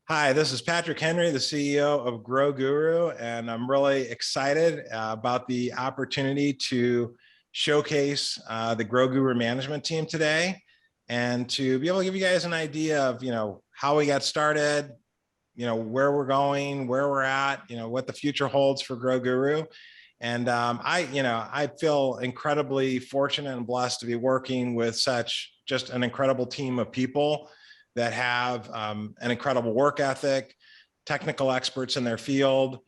Hi, this is Patrick Henry, the CEO of GroGuru, and I'm really excited about the opportunity to showcase the GroGuru management team today and to be able to give you guys an idea of, how we got started, where we're going, where we're at, what the future holds for GroGuru. And I feel incredibly fortunate and blessed to be working with just an incredible team of people that have an incredible work ethic, technical experts in their field,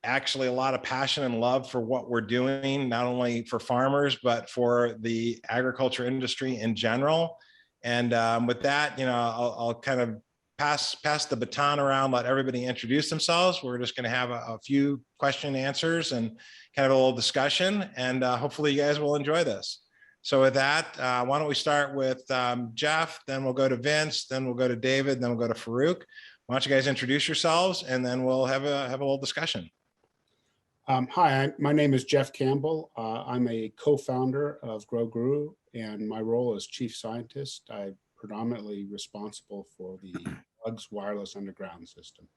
actually a lot of passion and love for what we're doing, not only for farmers, but for the agriculture industry in general. And with that, I'll kind of pass the baton around, let everybody introduce themselves. We're just gonna have a few question and answers and kind of a little discussion, and hopefully you guys will enjoy this. So with that, why don't we start with Jeff, then we'll go to Vince, then we'll go to David, then we'll go to Farouk. Why don't you guys introduce yourselves, and then we'll have a little discussion. Hi, my name is Jeff Campbell. I'm a co-founder of GroGuru, and my role as chief scientist. I'm predominantly responsible for the Bugs wireless underground system.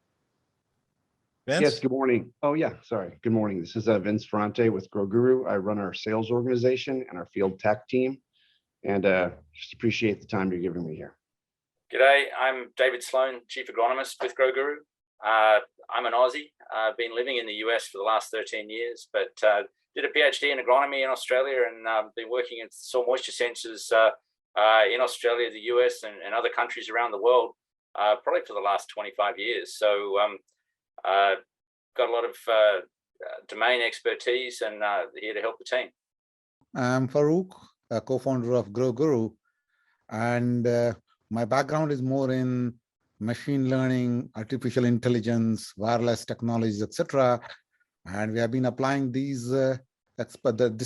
Vince? Yes, good morning. Oh yeah, sorry. Good morning. This is Vince Ferrante with GroGuru. I run our sales organization and our field tech team, and just appreciate the time you're giving me here. G'day, I'm David Sloan, Chief Agronomist with GroGuru. I'm an Aussie. I've been living in the US for the last 13 years, but did a PhD in agronomy in Australia, and been working in soil moisture sensors in Australia, the US, and other countries around the world, probably for the last 25 years. So got a lot of domain expertise, and here to help the team. I'm Farouk, a co-founder of GroGuru, and my background is more in machine learning, artificial intelligence, wireless technologies, etc. And we have been applying this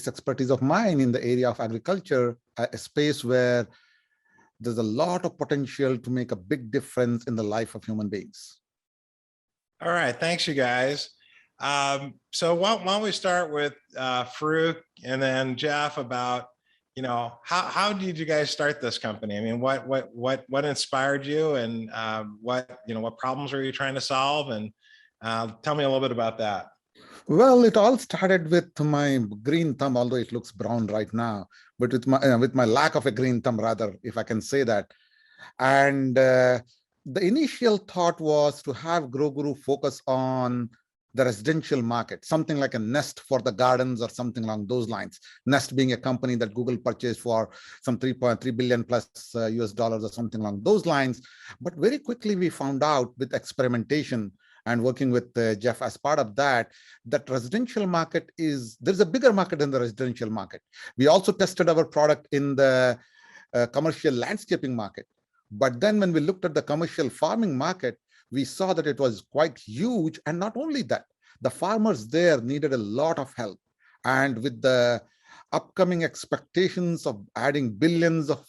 expertise of mine in the area of agriculture, a space where there's a lot of potential to make a big difference in the life of human beings. All right, thanks you guys. So why don't we start with Farouk and then Jeff about, how did you guys start this company? I mean, what inspired you, and what problems were you trying to solve? And tell me a little bit about that. Well, it all started with my green thumb, although it looks brown right now, but with my lack of a green thumb, rather, if I can say that. And the initial thought was to have GroGuru focus on the residential market, something like a Nest for the gardens or something along those lines. Nest being a company that Google purchased for some 3.3 billion plus US dollars or something along those lines. But very quickly we found out with experimentation and working with Jeff as part of that residential market there's a bigger market than the residential market. We also tested our product in the commercial landscaping market. But then when we looked at the commercial farming market, we saw that it was quite huge. And not only that, the farmers there needed a lot of help. And with the upcoming expectations of adding billions of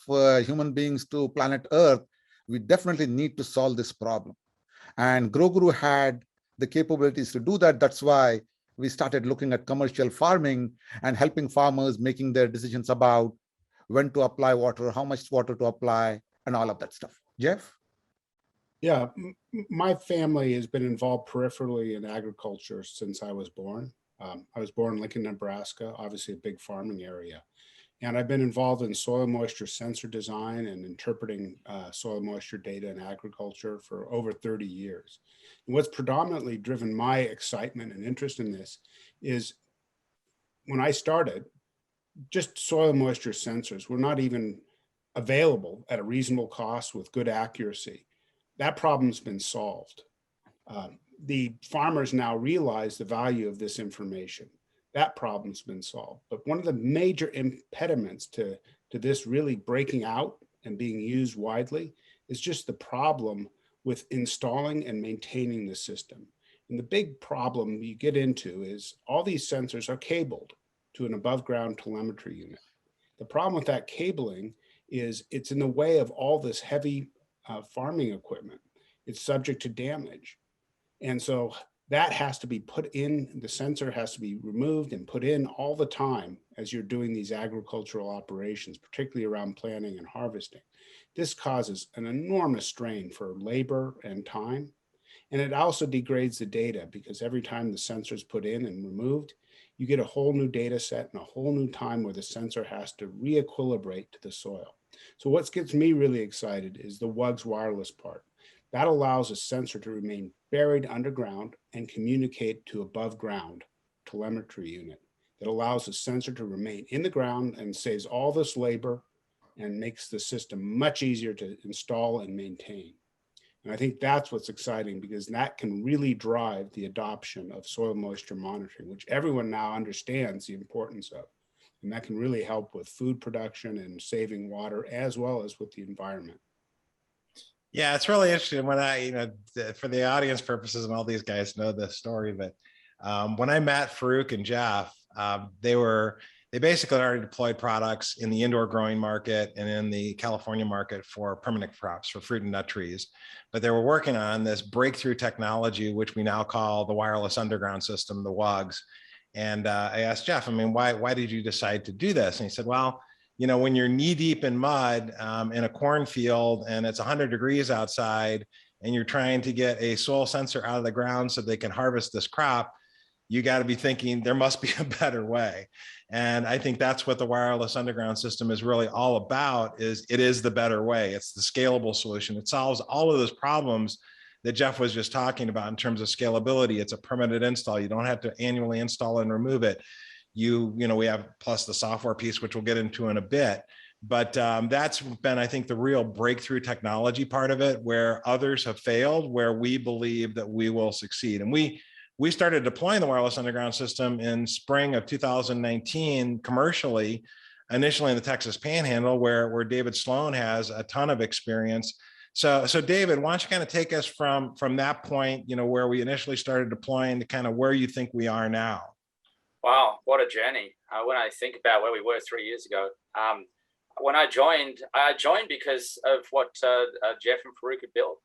human beings to planet Earth, we definitely need to solve this problem. And GroGuru had the capabilities to do that. That's why we started looking at commercial farming and helping farmers making their decisions about when to apply water, how much water to apply, and all of that stuff. Jeff? Yeah, my family has been involved peripherally in agriculture since I was born. I was born in Lincoln, Nebraska, obviously a big farming area. And I've been involved in soil moisture sensor design and interpreting soil moisture data in agriculture for over 30 years. And what's predominantly driven my excitement and interest in this is when I started, just soil moisture sensors were not even available at a reasonable cost with good accuracy. That problem's been solved. The farmers now realize the value of this information. That problem's been solved. But one of the major impediments to this really breaking out and being used widely is just the problem with installing and maintaining the system. And the big problem you get into is all these sensors are cabled to an above ground telemetry unit. The problem with that cabling is it's in the way of all this heavy farming equipment. It's subject to damage. And so that has to be put in, the sensor has to be removed and put in all the time as you're doing these agricultural operations, particularly around planting and harvesting. This causes an enormous strain for labor and time. And it also degrades the data because every time the sensor is put in and removed, you get a whole new data set and a whole new time where the sensor has to re-equilibrate to the soil. So what gets me really excited is the WUGS wireless part. That allows a sensor to remain buried underground and communicate to above ground telemetry unit. That allows the sensor to remain in the ground and saves all this labor and makes the system much easier to install and maintain. And I think that's what's exciting because that can really drive the adoption of soil moisture monitoring, which everyone now understands the importance of. And that can really help with food production and saving water as well as with the environment. Yeah, it's really interesting when for the audience purposes, and all these guys know this story, but when I met Farouk and Jeff, they basically already deployed products in the indoor growing market and in the California market for permanent crops, for fruit and nut trees. But they were working on this breakthrough technology, which we now call the wireless underground system, the WUGS. And I asked Jeff, why did you decide to do this? And he said, well, when you're knee deep in mud in a cornfield and it's 100 degrees outside and you're trying to get a soil sensor out of the ground so they can harvest this crop, you got to be thinking there must be a better way. And I think that's what the wireless underground system is really all about, is it is the better way. It's the scalable solution. It solves all of those problems that Jeff was just talking about in terms of scalability. It's a permanent install. You don't have to annually install and remove it. We have plus the software piece, which we'll get into in a bit. But that's been, I think, the real breakthrough technology part of it, where others have failed, where we believe that we will succeed. And we started deploying the wireless underground system in spring of 2019 commercially, initially in the Texas Panhandle, where David Sloan has a ton of experience. So David, why don't you kind of take us from that point, where we initially started deploying to kind of where you think we are now? Wow, what a journey. When I think about where we were 3 years ago, when I joined because of what Jeff and Farouk had built.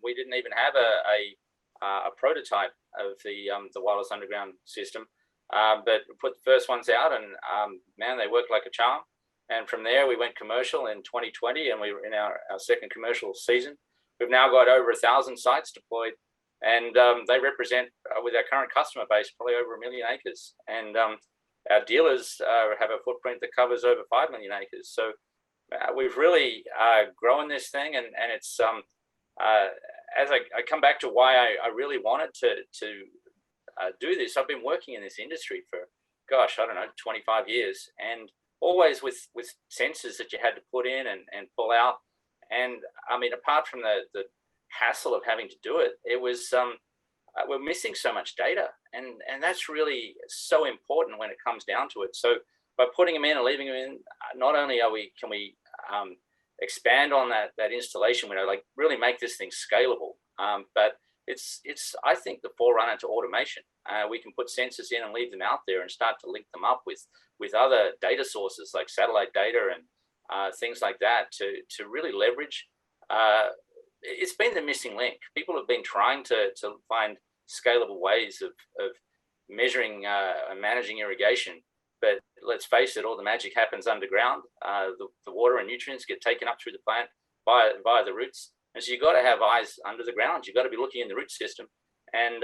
We didn't even have a prototype of the wireless underground system, but put the first ones out, and man, they worked like a charm. And from there, we went commercial in 2020, and we were in our second commercial season. We've now got over 1,000 sites deployed, and they represent, with our current customer base, probably over 1 million acres. And our dealers have a footprint that covers over 5 million acres. So we've really grown this thing, and it's as I come back to why I really wanted to do this. I've been working in this industry for, 25 years, and always with sensors that you had to put in and pull out. And I mean, apart from the hassle of having to do it, it was we're missing so much data, and that's really so important when it comes down to it. So by putting them in and leaving them in, not only can we expand on that installation window, like really make this thing scalable, but it's I think the forerunner to automation. We can put sensors in and leave them out there and start to link them up with other data sources like satellite data and things like that to really leverage. It's been the missing link. People have been trying to find scalable ways of measuring and managing irrigation, but let's face it, all the magic happens underground. The water and nutrients get taken up through the plant via the roots, and so you've got to have eyes under the ground. You've got to be looking in the root system, and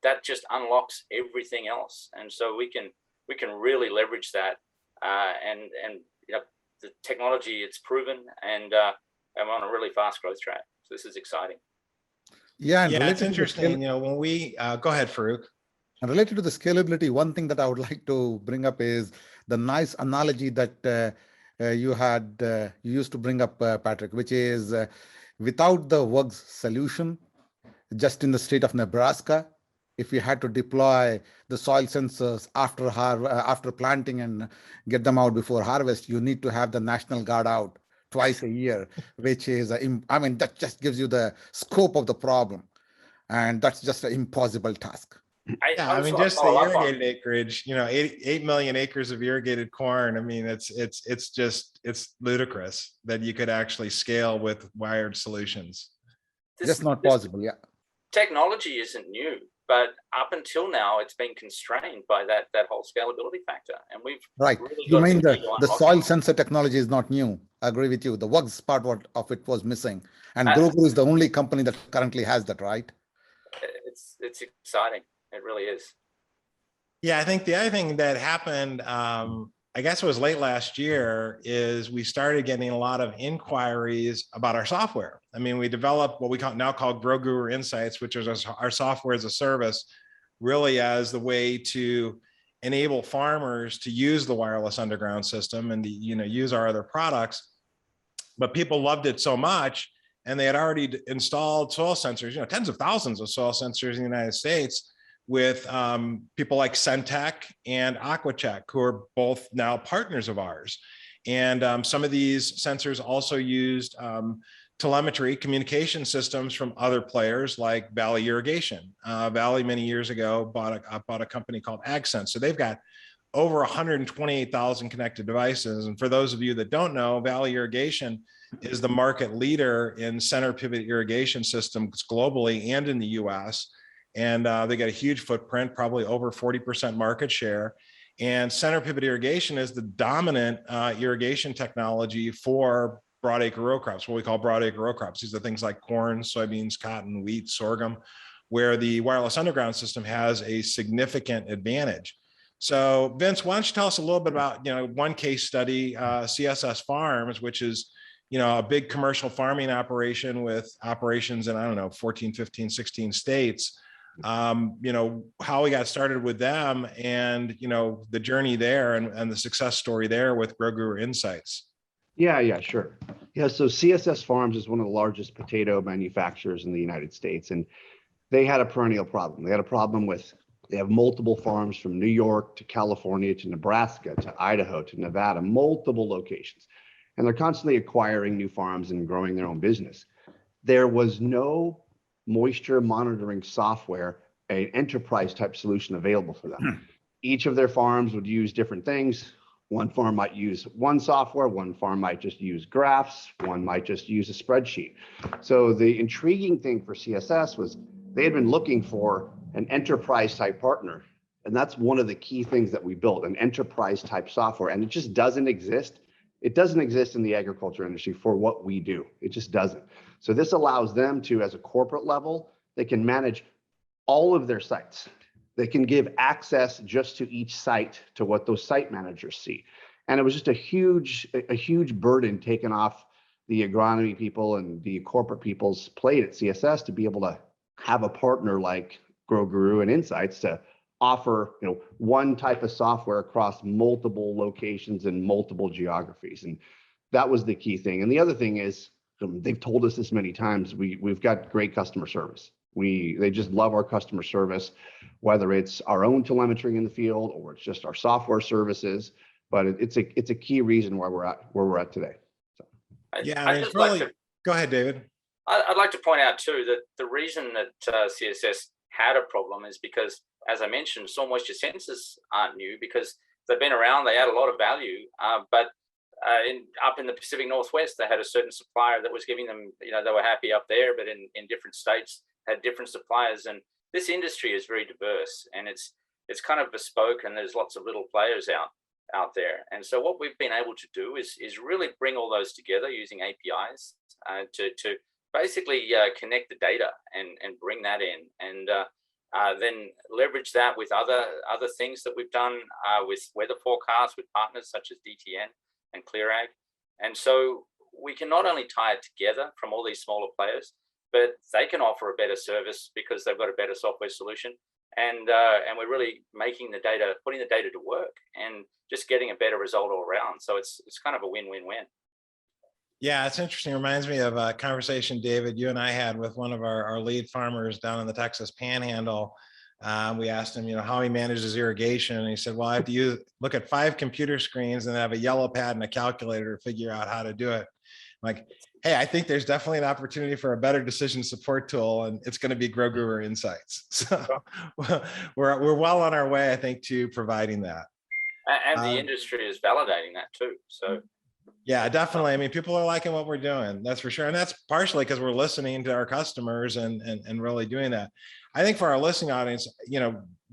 that just unlocks everything else. And so we can really leverage that, and the technology, it's proven, and we're on a really fast growth track. So this is exciting. Yeah, it's interesting. When we go ahead, Farouk. And related to the scalability, one thing that I would like to bring up is the nice analogy that you used to bring up, Patrick, which is without the WUGS solution, just in the state of Nebraska, if you had to deploy the soil sensors after planting and get them out before harvest, you need to have the National Guard out twice a year, which is, that just gives you the scope of the problem. And that's just an impossible task. Just the irrigated acreage, 8 million acres of irrigated corn. It's ludicrous that you could actually scale with wired solutions. Just not possible. Yeah. Technology isn't new, but up until now, it's been constrained by that whole scalability factor, and we've Right. really You got mean the key to the unlock soil it. sensor technology is not new. I agree with you. The WUGS part of it was missing. And Uh, GroGuru is the only company that currently has that, right? It's exciting. It really is. Yeah, I think the other thing that happened, I guess it was late last year, is we started getting a lot of inquiries about our software. I mean, we developed what we now call GroGuru Insights, which is our software as a service, really as the way to enable farmers to use the wireless underground system and use our other products. But people loved it so much, and they had already installed soil sensors, tens of thousands of soil sensors in the United States, with people like Centec and Aquacheck, who are both now partners of ours. And some of these sensors also used telemetry communication systems from other players like Valley Irrigation. Valley many years ago bought a company called AgSense. So they've got over 128,000 connected devices. And for those of you that don't know, Valley Irrigation is the market leader in center pivot irrigation systems globally and in the US. And they got a huge footprint, probably over 40% market share. And center pivot irrigation is the dominant irrigation technology for broadacre row crops, what we call broadacre row crops. These are things like corn, soybeans, cotton, wheat, sorghum, where the wireless underground system has a significant advantage. So Vince, why don't you tell us a little bit about, one case study, CSS Farms, which is, a big commercial farming operation with operations in, 14, 15, 16 states. How we got started with them and, the journey there and the success story there with GroGuru Insights. Yeah, sure. Yeah, so CSS Farms is one of the largest potato manufacturers in the United States, and they had a perennial problem. They had a problem with, they have multiple farms from New York to California to Nebraska to Idaho to Nevada, multiple locations. And they're constantly acquiring new farms and growing their own business. There was no moisture monitoring software, an enterprise type solution available for them. Each of their farms would use different things. One farm might use one software, one farm might just use graphs, one might just use a spreadsheet. So the intriguing thing for CSS was they had been looking for an enterprise type partner. And that's one of the key things that we built, an enterprise type software. And it just doesn't exist. It doesn't exist in the agriculture industry for what we do. It just doesn't. So this allows them to, as a corporate level, they can manage all of their sites. They can give access just to each site to what those site managers see. And it was just a huge burden taken off the agronomy people and the corporate people's plate at CSS to be able to have a partner like GroGuru and Insights to offer, one type of software across multiple locations and multiple geographies. And that was the key thing. And the other thing is, they've told us this many times, we've got great customer service. They just love our customer service, whether it's our own telemetry in the field or it's just our software services. But it's a key reason why we're at where we're at today. So. Go ahead, David. I'd like to point out too that the reason that CSS had a problem is because, as I mentioned, soil moisture sensors aren't new because they've been around. They add a lot of value, but up in the Pacific Northwest, they had a certain supplier that was giving them, they were happy up there, but in different states had different suppliers. And this industry is very diverse and it's kind of bespoke, and there's lots of little players out there. And so what we've been able to do is really bring all those together using APIs to basically connect the data and bring that in, and then leverage that with other things that we've done with weather forecasts with partners such as DTN and ClearAg. And so we can not only tie it together from all these smaller players, but they can offer a better service because they've got a better software solution. And we're really putting the data to work and just getting a better result all around. So it's kind of a win-win-win. Yeah, it's interesting. It reminds me of a conversation, David, you and I had with one of our lead farmers down in the Texas Panhandle. We asked him, how he manages irrigation. And he said, well, I have to look at 5 computer screens and have a yellow pad and a calculator to figure out how to do it. I'm like, hey, I think there's definitely an opportunity for a better decision support tool, and it's going to be GroGuru Insights. So we're well on our way, I think, to providing that. And the industry is validating that too. So Yeah, definitely. I mean, people are liking what we're doing. That's for sure. And that's partially because we're listening to our customers and really doing that. I think for our listening audience,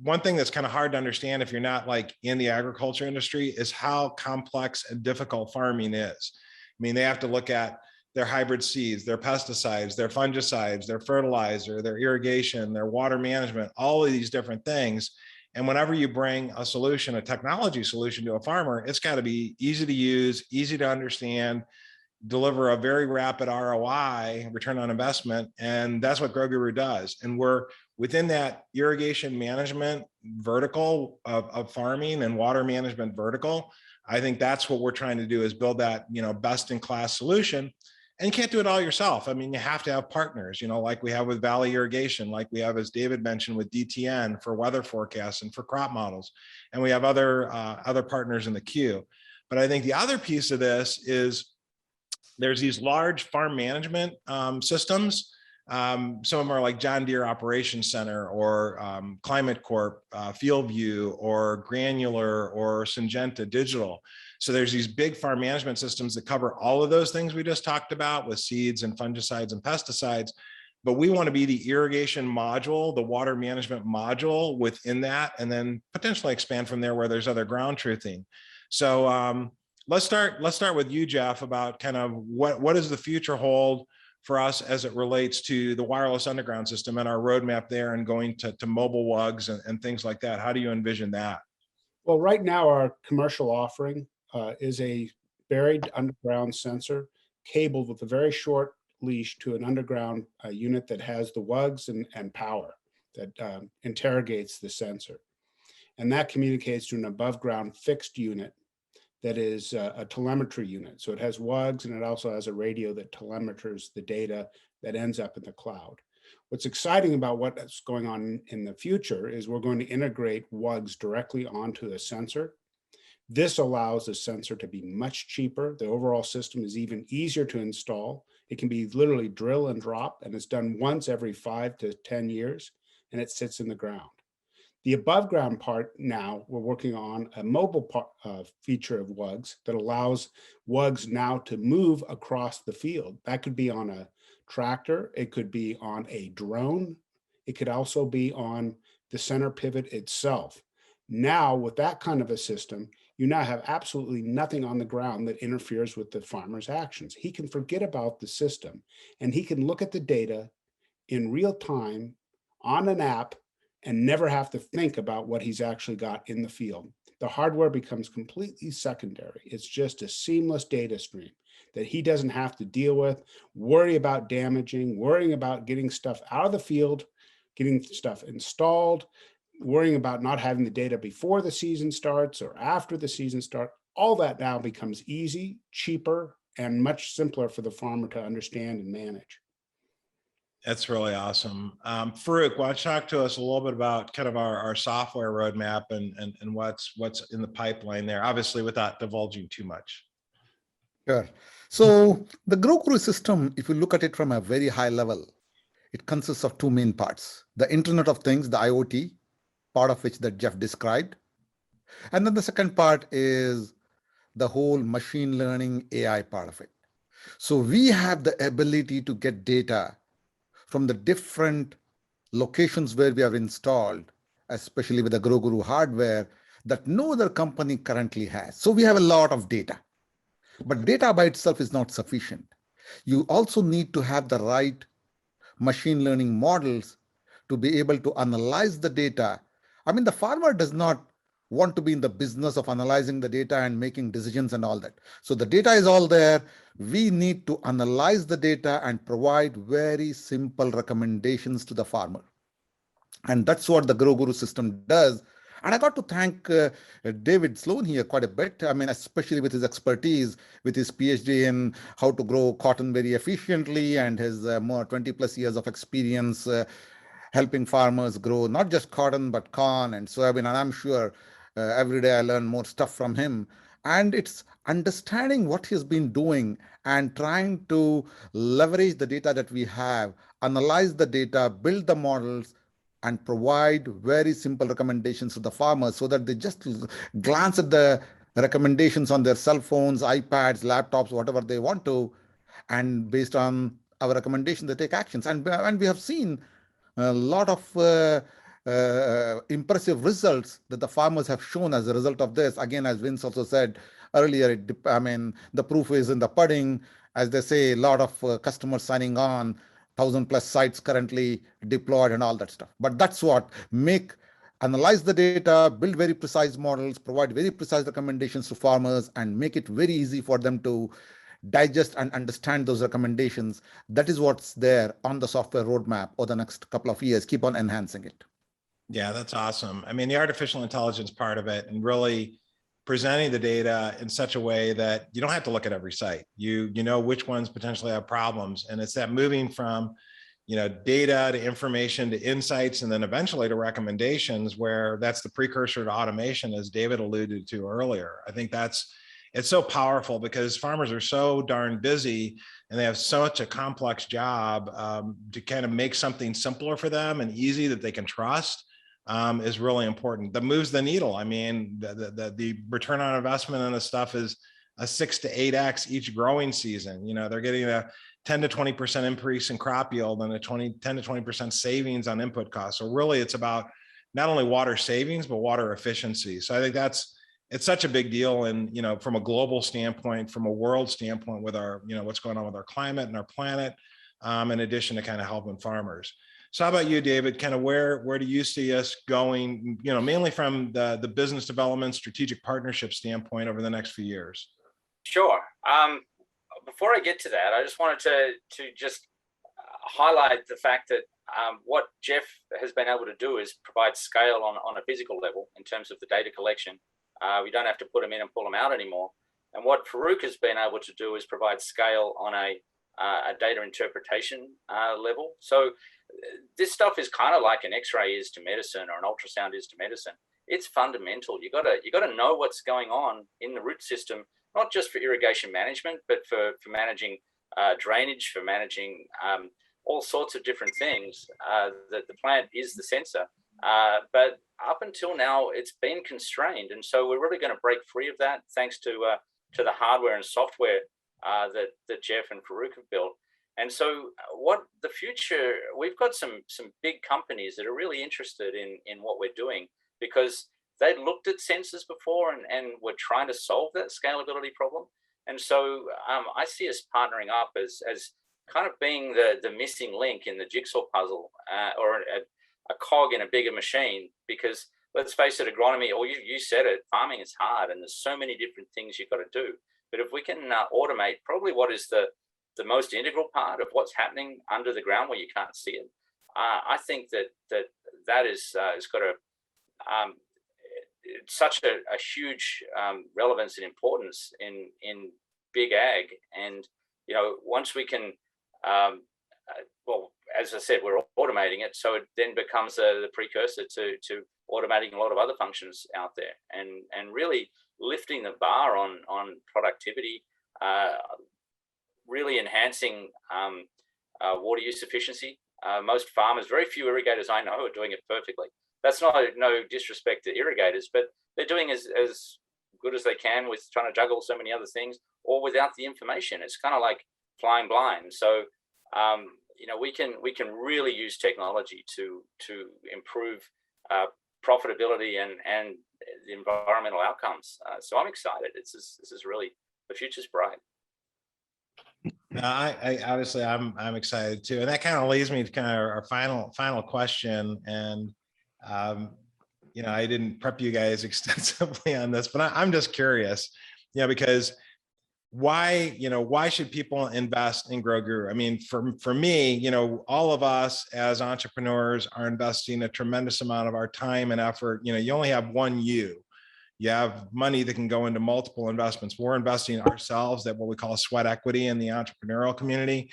one thing that's kind of hard to understand if you're not like in the agriculture industry is how complex and difficult farming is. I mean, they have to look at their hybrid seeds, their pesticides, their fungicides, their fertilizer, their irrigation, their water management, all of these different things. And whenever you bring a solution, a technology solution to a farmer, it's got to be easy to use, easy to understand, deliver a very rapid ROI, return on investment. And that's what GroGuru does. And we're within that irrigation management vertical of farming and water management vertical. I think that's what we're trying to do, is build that, best in class solution. And you can't do it all yourself. I mean, you have to have partners, like we have with Valley Irrigation, like we have, as David mentioned, with DTN for weather forecasts and for crop models. And we have other partners in the queue. But I think the other piece of this is there's these large farm management systems. Some of them are like John Deere Operations Center or Climate Corp, FieldView, or Granular, or Syngenta Digital. So there's these big farm management systems that cover all of those things we just talked about with seeds and fungicides and pesticides. But we want to be the irrigation module, the water management module within that, and then potentially expand from there where there's other ground truthing. So let's start with you, Jeff, about kind of what does the future hold for us as it relates to the wireless underground system and our roadmap there, and going to mobile WUGs and things like that. How do you envision that? Well, right now our commercial offering is a buried underground sensor cabled with a very short leash to an underground unit that has the WUGs and power that interrogates the sensor. And that communicates to an above ground fixed unit that is a telemetry unit. So it has WUGs, and it also has a radio that telemeters the data that ends up in the cloud. What's exciting about what's going on in the future is we're going to integrate WUGs directly onto the sensor. This allows the sensor to be much cheaper. The overall system is even easier to install. It can be literally drill and drop, and it's done once every 5 to 10 years, and it sits in the ground. The above ground part, now we're working on a mobile feature of WUGs that allows WUGs now to move across the field. That could be on a tractor, it could be on a drone, it could also be on the center pivot itself. Now, with that kind of a system, you now have absolutely nothing on the ground that interferes with the farmer's actions. He can forget about the system, and he can look at the data in real time on an app and never have to think about what he's actually got in the field. The hardware becomes completely secondary. It's just a seamless data stream that he doesn't have to deal with, worry about damaging, worrying about getting stuff out of the field, getting stuff installed, worrying about not having the data before the season starts or after the season starts. All that now becomes easy, cheaper, and much simpler for the farmer to understand and manage. That's really awesome. Farouk, why don't you talk to us a little bit about kind of our software roadmap and what's in the pipeline there, obviously without divulging too much. Sure. So the GroGuru system, if you look at it from a very high level, it consists of two main parts: the Internet of Things, the IoT, part of which that Jeff described. And then the second part is the whole machine learning AI part of it. So we have the ability to get data from the different locations where we have installed, especially with the GroGuru hardware, that no other company currently has. So we have a lot of data. But data by itself is not sufficient. You also need to have the right machine learning models to be able to analyze the data. I mean, the farmer does not want to be in the business of analyzing the data and making decisions and all that. So the data is all there. We need to analyze the data and provide very simple recommendations to the farmer. And that's what the GroGuru system does. And I got to thank David Sloan here quite a bit. I mean, especially with his expertise, with his PhD in how to grow cotton very efficiently, and his more 20 plus years of experience helping farmers grow not just cotton, but corn and soybean. And I'm sure every day I learn more stuff from him. And it's understanding what he's been doing and trying to leverage the data that we have, analyze the data, build the models, and provide very simple recommendations to the farmers so that they just glance at the recommendations on their cell phones, iPads, laptops, whatever they want to, and based on our recommendation, they take actions. And we have seen a lot of impressive results that the farmers have shown as a result of this. Again, as Vince also said earlier, the proof is in the pudding. As they say, a lot of customers signing on, 1,000+ sites currently deployed and all that stuff. But that's what analyze the data, build very precise models, provide very precise recommendations to farmers, and make it very easy for them to digest and understand those recommendations. That is what's there on the software roadmap over the next couple of years. Keep on enhancing it. Yeah, that's awesome. I mean, the artificial intelligence part of it and really presenting the data in such a way that you don't have to look at every site. You know which ones potentially have problems. And it's that moving from data to information to insights, and then eventually to recommendations, where that's the precursor to automation, as David alluded to earlier. I think it's so powerful because farmers are so darn busy and they have such a complex job. To kind of make something simpler for them and easy that they can trust is really important. That moves the needle. I mean, the return on investment on this stuff is a 6 to 8x each growing season. They're getting a 10 to 20% increase in crop yield and a 10 to 20% savings on input costs. So really it's about not only water savings, but water efficiency. So I think it's such a big deal. And, from a global standpoint, from a world standpoint, with our, what's going on with our climate and our planet, in addition to kind of helping farmers. So how about you, David? Kind of where do you see us going, mainly from the business development, strategic partnership standpoint over the next few years? Sure. Before I get to that, I just wanted to just highlight the fact that what Jeff has been able to do is provide scale on a physical level in terms of the data collection. We don't have to put them in and pull them out anymore. And what Farouk has been able to do is provide scale on a data interpretation level. So this stuff is kind of like an X-ray is to medicine or an ultrasound is to medicine. It's fundamental. You gotta know what's going on in the root system, not just for irrigation management, but for managing drainage, for managing all sorts of different things. That the plant is the sensor, but up until now it's been constrained, and so we're really going to break free of that thanks to the hardware and software that Jeff and Farouk have built. And so what the future, we've got some big companies that are really interested in what we're doing, because they looked at sensors before and were trying to solve that scalability problem. And so I see us partnering up as kind of being the missing link in the jigsaw puzzle, or a cog in a bigger machine. Because let's face it, agronomy, or you said it, farming is hard and there's so many different things you've got to do. But if we can automate probably what is the most integral part of what's happening under the ground where you can't see it, I think that is got a such a huge relevance and importance in big ag. And once we can, well, as I said, we're automating it, so it then becomes the precursor to automating a lot of other functions out there, and really lifting the bar on productivity, really enhancing water use efficiency. Most farmers, very few irrigators I know, are doing it perfectly. That's no disrespect to irrigators, but they're doing as good as they can with trying to juggle so many other things, or without the information. It's kind of like flying blind. So we can really use technology to improve profitability and the environmental outcomes. So I'm excited. This is really, the future's bright. I obviously I'm excited too, and that kind of leads me to kind of our final question. And I didn't prep you guys extensively on this, but I'm just curious, because why should people invest in GroGuru? I mean, for me, all of us as entrepreneurs are investing a tremendous amount of our time and effort. You only have one you have money that can go into multiple investments. We're investing ourselves at what we call sweat equity in the entrepreneurial community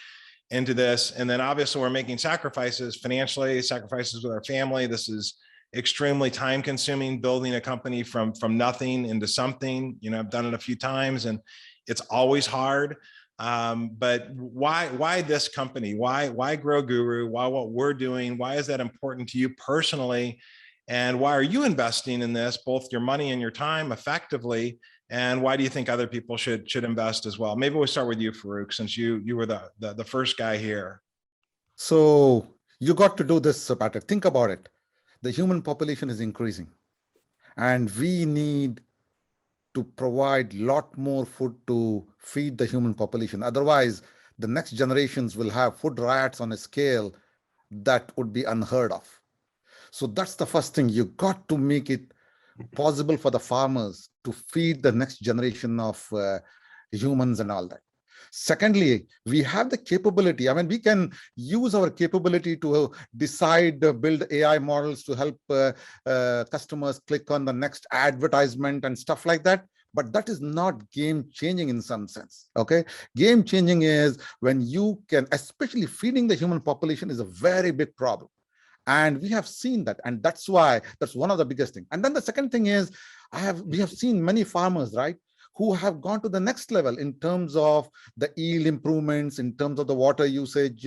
into this. And then obviously we're making sacrifices financially, sacrifices with our family. This is extremely time consuming, building a company from nothing into something. I've done it a few times and it's always hard. But why this company? Why GroGuru? Why what we're doing? Why is that important to you personally? And why are you investing in this, both your money and your time, effectively? And why do you think other people should invest as well? Maybe we'll start with you, Farouk, since you were the first guy here. So you got to do this, Patrick. Think about it. The human population is increasing, and we need to provide a lot more food to feed the human population. Otherwise, the next generations will have food riots on a scale that would be unheard of. So that's the first thing. You got to make it possible for the farmers to feed the next generation of humans and all that. Secondly, we have the capability. I mean, we can use our capability to decide, build AI models to help customers click on the next advertisement and stuff like that. But that is not game changing in some sense. Okay. Game changing is when you can, especially feeding the human population is a very big problem. And we have seen that. And that's why that's one of the biggest things. And then the second thing is we have seen many farmers, right, who have gone to the next level in terms of the yield improvements, in terms of the water usage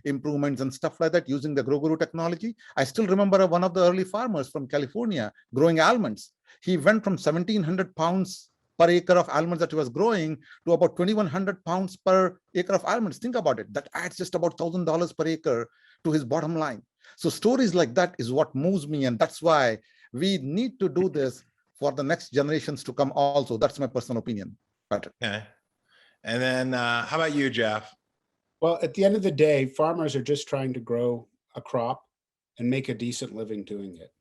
improvements and stuff like that using the GroGuru technology. I still remember one of the early farmers from California growing almonds. He went from 1,700 pounds per acre of almonds that he was growing to about 2,100 pounds per acre of almonds. Think about it. That adds just about $1,000 per acre to his bottom line. So stories like that is what moves me. And that's why we need to do this for the next generations to come also. That's my personal opinion, Patrick. Okay. And then how about you, Jeff? Well, at the end of the day, farmers are just trying to grow a crop and make a decent living doing it.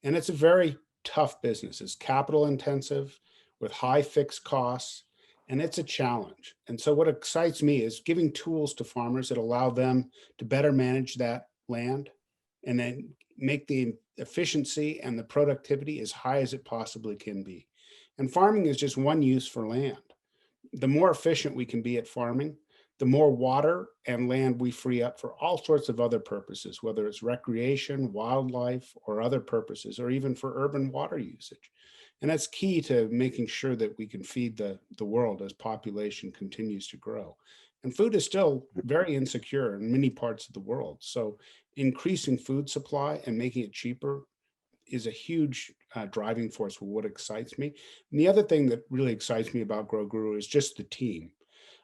And it's a very tough business. It's capital intensive with high fixed costs, and it's a challenge. And so what excites me is giving tools to farmers that allow them to better manage that land and then make the efficiency and the productivity as high as it possibly can be. And farming is just one use for land. The more efficient we can be at farming, the more water and land we free up for all sorts of other purposes, whether it's recreation, wildlife, or other purposes, or even for urban water usage. And that's key to making sure that we can feed the world as population continues to grow. And food is still very insecure in many parts of the world. So increasing food supply and making it cheaper is a huge driving force for what excites me. And the other thing that really excites me about GroGuru is just the team.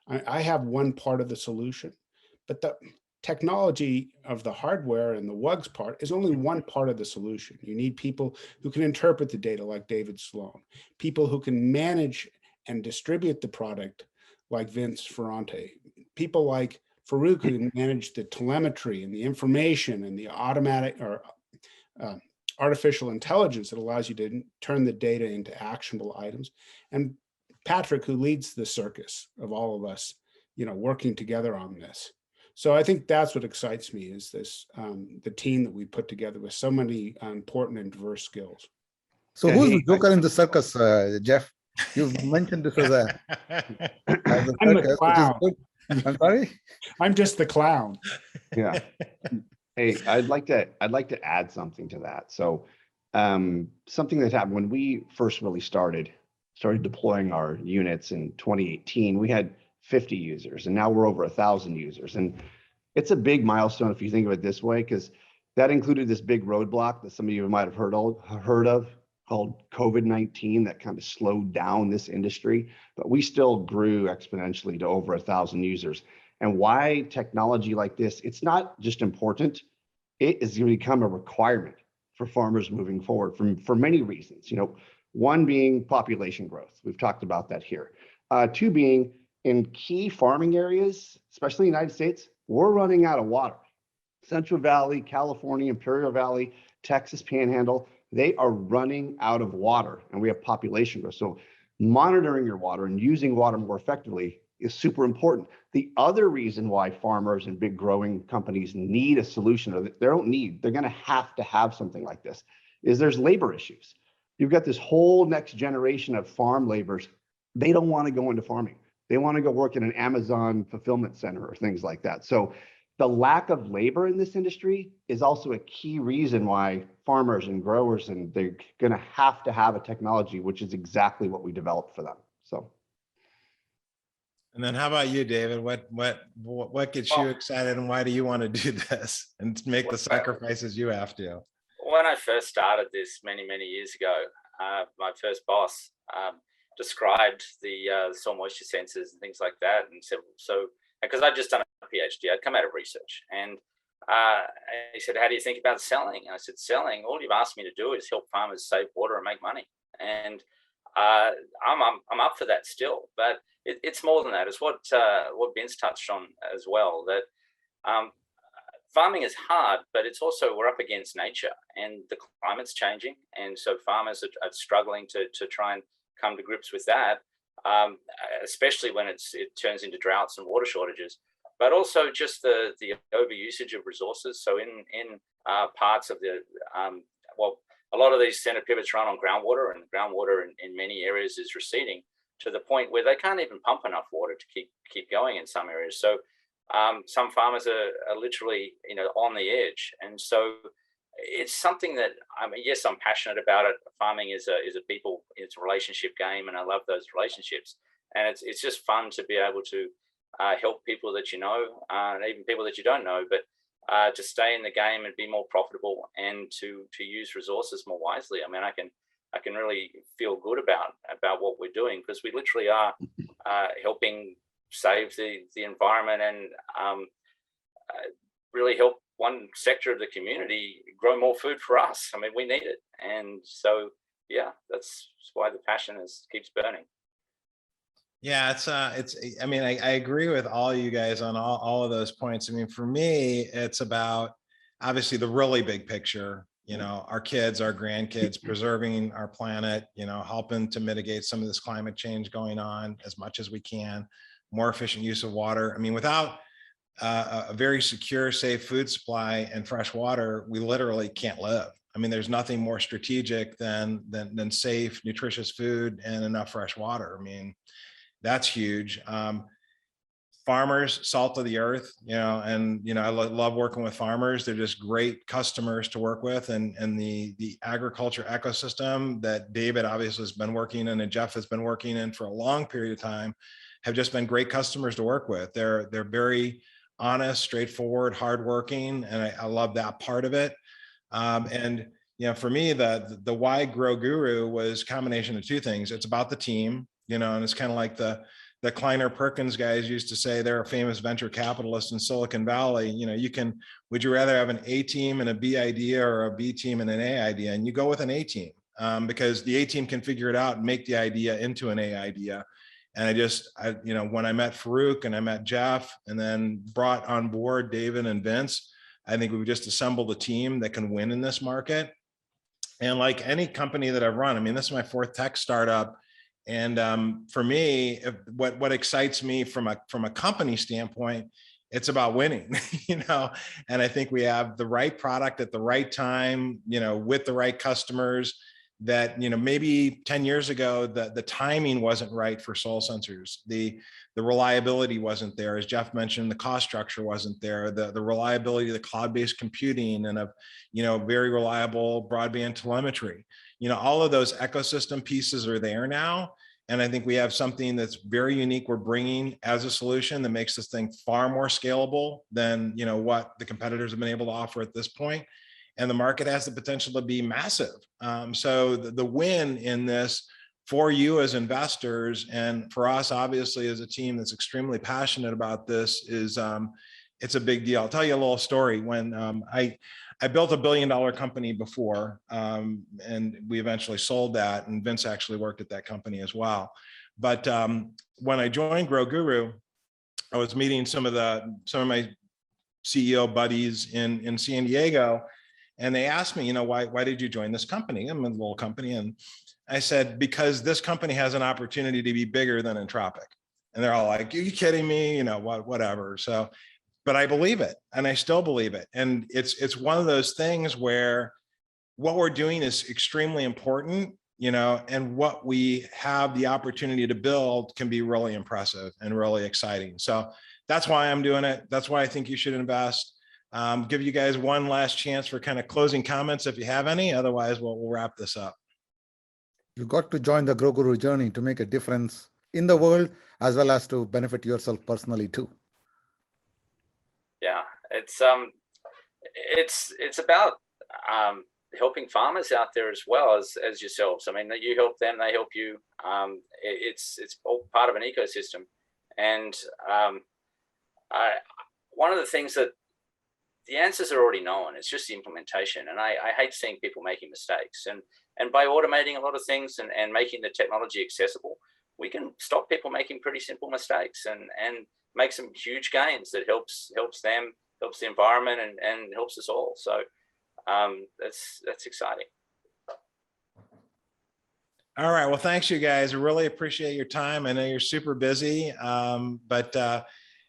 I have one part of the solution, but the technology of the hardware and the WUGS part is only one part of the solution. You need people who can interpret the data like David Sloan, people who can manage and distribute the product like Vince Ferrante, people like Farouk who manage the telemetry and the information and the automatic or artificial intelligence that allows you to turn the data into actionable items, and Patrick who leads the circus of all of us, working together on this. So I think that's what excites me is this, the team that we put together with so many important and diverse skills. So who's the joker in the circus, Jeff? You've mentioned this as a I'm circus, the clown. which is good. I'm sorry? I'm just the clown. Yeah. Hey, I'd like to add something to that. So something that happened when we first really started deploying our units in 2018, we had 50 users and now we're over 1,000 users. And it's a big milestone if you think of it this way, because that included this big roadblock that some of you might have heard of called COVID-19 that kind of slowed down this industry, but we still grew exponentially to over 1,000 users. And why technology like this, it's not just important, it is going to become a requirement for farmers moving forward for many reasons. One being population growth. We've talked about that here. Two being in key farming areas, especially in the United States, we're running out of water. Central Valley, California, Imperial Valley, Texas Panhandle, they are running out of water and we have population growth. So monitoring your water and using water more effectively is super important. The other reason why farmers and big growing companies need a solution, or they're going to have something like this, is there's labor issues. You've got this whole next generation of farm laborers. They don't want to go into farming. They want to go work in an Amazon fulfillment center or things like that. So the lack of labor in this industry is also a key reason why farmers and growers, and they're going to have a technology, which is exactly what we developed for them. So. And then how about you, David? What gets you excited and why do you want to do this and make the sacrifices you have to? When I first started this many years ago, my first boss, described the soil moisture sensors and things like that, and said, so because I'd just done a PhD, I'd come out of research, and he said, how do you think about selling? And I said, selling, all you've asked me to do is help farmers save water and make money. And I'm up for that still, but it's more than that. It's what Vince touched on as well, that farming is hard, but it's also, we're up against nature and the climate's changing. And so farmers are struggling to try and come to grips with that, especially when it turns into droughts and water shortages, but also just the overusage of resources. So in parts of the, a lot of these center pivots run on groundwater, and groundwater in many areas is receding to the point where they can't even pump enough water to keep going in some areas. So some farmers are literally, on the edge. And so it's something that, yes, I'm passionate about it. Farming is a people, it's a relationship game, and I love those relationships. And it's just fun to be able to help people that you know, and even people that you don't know, but to stay in the game and be more profitable, and to use resources more wisely. I mean, I can really feel good about what we're doing, because we literally are helping save the environment and really help one sector of the community grow more food for us. I mean, we need it. And so, yeah, that's why the passion keeps burning. Yeah, I mean, I agree with all you guys on all of those points. I mean, for me, it's about obviously the really big picture, our kids, our grandkids, preserving our planet, helping to mitigate some of this climate change going on as much as we can, more efficient use of water. I mean, without a very secure, safe food supply and fresh water, we literally can't live. I mean, there's nothing more strategic than safe, nutritious food and enough fresh water. I mean, that's huge. Farmers, salt of the earth, and I love working with farmers. They're just great customers to work with, and the agriculture ecosystem that David obviously has been working in and Jeff has been working in for a long period of time have just been great customers to work with. They're very honest, straightforward, hardworking, and I love that part of it. And for me, the why GroGuru was a combination of two things. It's about the team, and it's kind of like the Kleiner Perkins guys used to say. They're a famous venture capitalist in Silicon Valley. Would you rather have an A team and a B idea, or a B team and an A idea? And you go with an A team because the A team can figure it out and make the idea into an A idea. And when I met Farouk and I met Jeff and then brought on board David and Vince, I think we've just assembled a team that can win in this market. And like any company that I've run, I mean, this is my fourth tech startup. And for me, what excites me from a company standpoint, it's about winning, and I think we have the right product at the right time, with the right customers. That maybe 10 years ago the timing wasn't right for soil sensors. The reliability wasn't there, as Jeff mentioned. The cost structure wasn't there. The reliability of the cloud-based computing and of very reliable broadband telemetry. All of those ecosystem pieces are there now, and I think we have something that's very unique we're bringing as a solution that makes this thing far more scalable than what the competitors have been able to offer at this point. And the market has the potential to be massive. So the win in this for you as investors, and for us, obviously, as a team that's extremely passionate about this, is it's a big deal. I'll tell you a little story. When I built a $1 billion company before, and we eventually sold that, and Vince actually worked at that company as well. But when I joined GroGuru, I was meeting some of my CEO buddies in San Diego. And they asked me, why did you join this company? I'm a little company. And I said, because this company has an opportunity to be bigger than Entropic. And they're all like, are you kidding me? Whatever. So, but I believe it, and I still believe it. And it's one of those things where what we're doing is extremely important, and what we have the opportunity to build can be really impressive and really exciting. So that's why I'm doing it. That's why I think you should invest. Give you guys one last chance for kind of closing comments if you have any. Otherwise, we'll wrap this up. You got to join the GroGuru journey to make a difference in the world, as well as to benefit yourself personally too. Yeah, it's about helping farmers out there as well as yourselves. I mean, that you help them, they help you. It's all part of an ecosystem. And one of the things that the answers are already known, it's just the implementation. And I hate seeing people making mistakes. And by automating a lot of things and making the technology accessible, we can stop people making pretty simple mistakes and make some huge gains that helps them, helps the environment, and helps us all. So that's exciting. All right. Well, thanks you guys. I really appreciate your time. I know you're super busy, but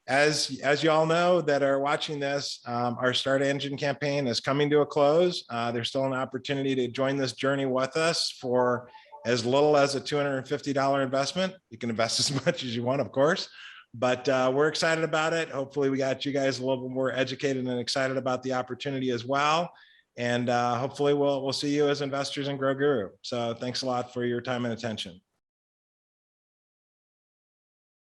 as you all know that are watching this, our Start Engine campaign is coming to a close. There's still an opportunity to join this journey with us for as little as a $250 investment. You can invest as much as you want, of course, but we're excited about it. Hopefully we got you guys a little bit more educated and excited about the opportunity as well. And hopefully we'll see you as investors in GroGuru. So thanks a lot for your time and attention.